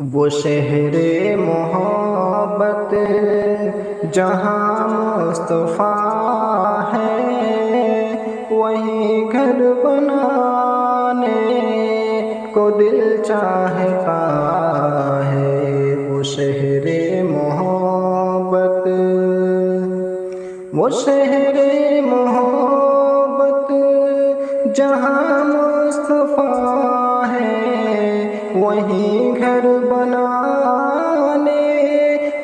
وہ شہر محبت جہاں مصطفیٰ ہے، وہیں گھر بنانے کو دل چاہتا ہے۔ وہ شہر محبت، وہ شہر محبت جہاں مصطفیٰ ہے، وہیں گھر بنانے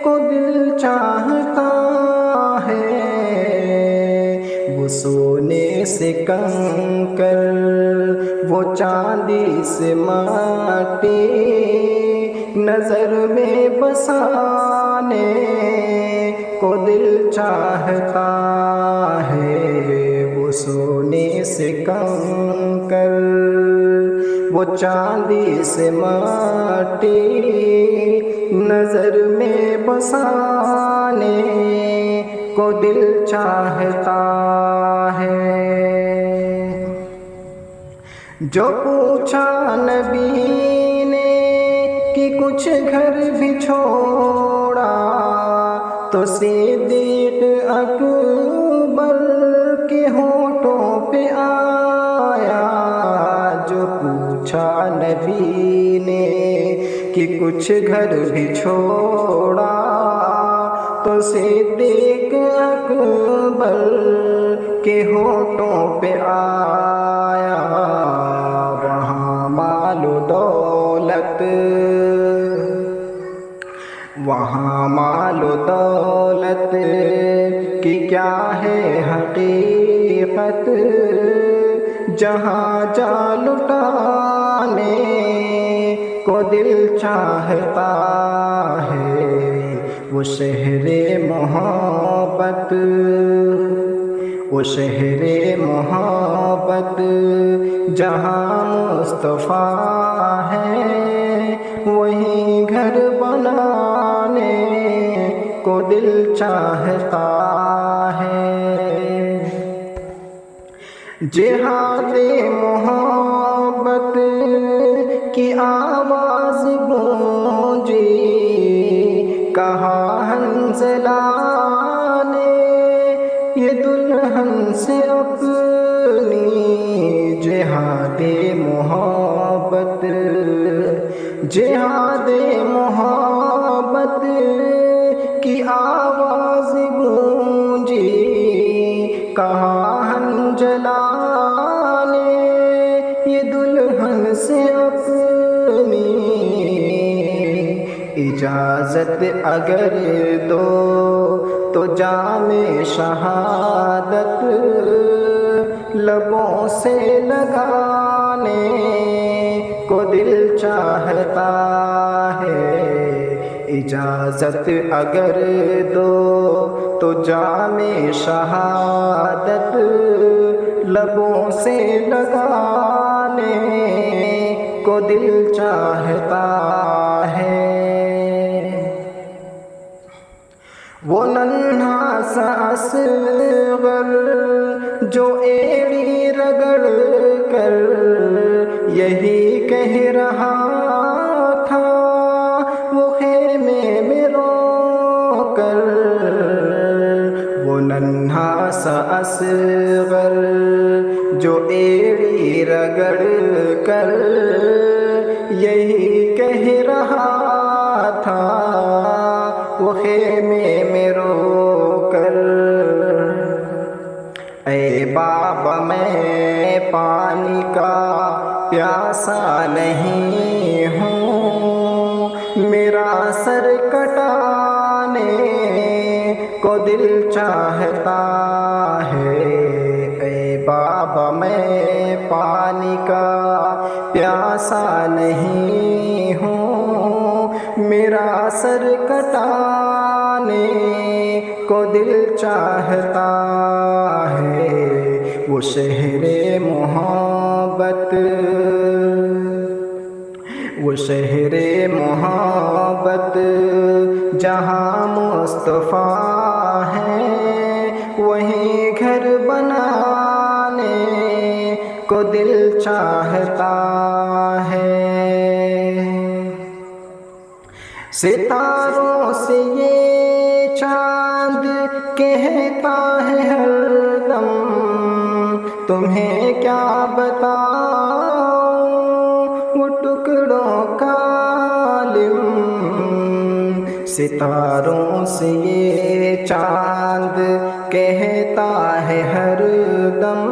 کو دل چاہتا ہے۔ وہ سونے سے کنکر، وہ چاندی سے مٹی نظر میں بسانے کو دل چاہتا ہے۔ وہ سونے سے کنکر، وہ چاندی سے مٹی نظر میں بسانے کو دل چاہتا ہے۔ جو پوچھا نبی نے کہ کچھ گھر بھی چھوڑا، تو صدیق اکبر کے ہونٹوں پہ آیا۔ جو پوچھا نبی نے کہ کچھ گھر بھی چھوڑا، تو صدیق اکبر کے ہونٹوں پہ آیا۔ وہاں مال و دولت، وہاں مال و دولت کی کیا ہے حقیقت، جہاں جا لٹانے کو دل چاہتا ہے۔ وہ شہر محبت، وہ شہر محبت جہاں مصطفیٰ ہے، وہیں گھر بنانے کو دل چاہتا ہے۔ جہاد محبت کی آواز گونجی، کہا حنظلہ نے یہ دلہن سے اپنی۔ جہاد محبت، جہاد محبت کی آواز گونجی، کہا حنظلہ نے یہ دلہن سے اپنی۔ اجازت اگر دو تو جام شہادت لبوں سے لگانے کو دل چاہتا ہے۔ اجازت اگر دو تو جام شہادت لبوں سے لگانے کو دل چاہتا ہے۔ وہ ننھا سا اصغر جو ایڑی رگڑ کر یہی کہہ رہا تھا، وہ خیمے میں رو کر۔ وہ ننھا سا اصغر جو ایڑی رگڑ کر یہی کہہ رہا تھا، وہ خیمے میں رو کر۔ اے بابا میں پانی کا پیاسا نہیں ہوں، میرا سر کٹانے کو دل چاہتا ہے۔ اے بابا میں پانی کا پیاسا نہیں ہوں، میرا سر کٹانے کو دل چاہتا ہے۔ وہ شہر محبت، وہ شہر محبت جہاں مصطفیٰ ہے، وہیں گھر بنانے کو دل چاہتا ہے۔ ستاروں سے یہ چاند کہتا ہے ہر دم، تمہیں کیا بتاؤں وہ ٹکڑوں کا عالم۔ ستاروں سے یہ چاند کہتا ہے ہر دم،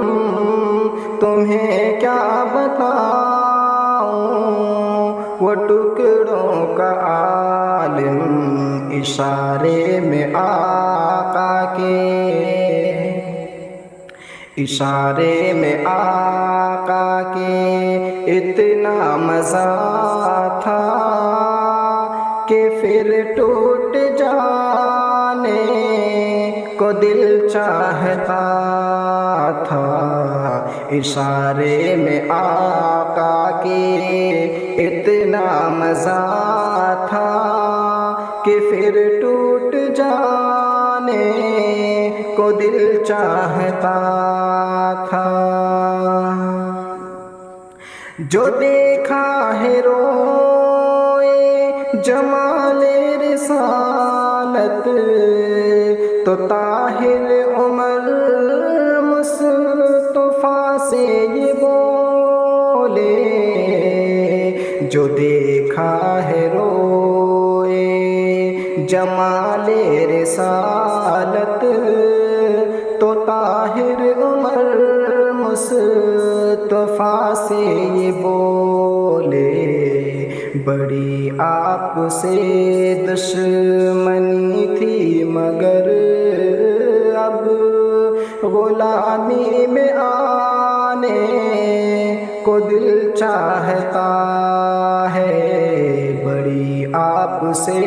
تمہیں کیا بتاؤں وہ ٹکڑوں کا عالم۔ اشارے میں آقا کے، اشارے میں آقا کے اتنا مزہ تھا کہ پھر ٹوٹ جانے کو دل چاہتا تھا۔ اشارے میں آقا کے اتنا مزہ تھا کہ پھر ٹوٹ جانے کو دل چاہتا تھا۔ جو دیکھا ہے روئے جمال رسالت، تو طاہر عمر مصطفیٰ سے یہ بولے، جو دیکھا ہے روئے جمال رسالت، تو طاہر عمر مصطفیٰ سے یہ بولے، بڑی آپ سے دشمنی تھی مگر اب غلامی میں آنے کو دل چاہتا ہے۔ بڑی آپ سے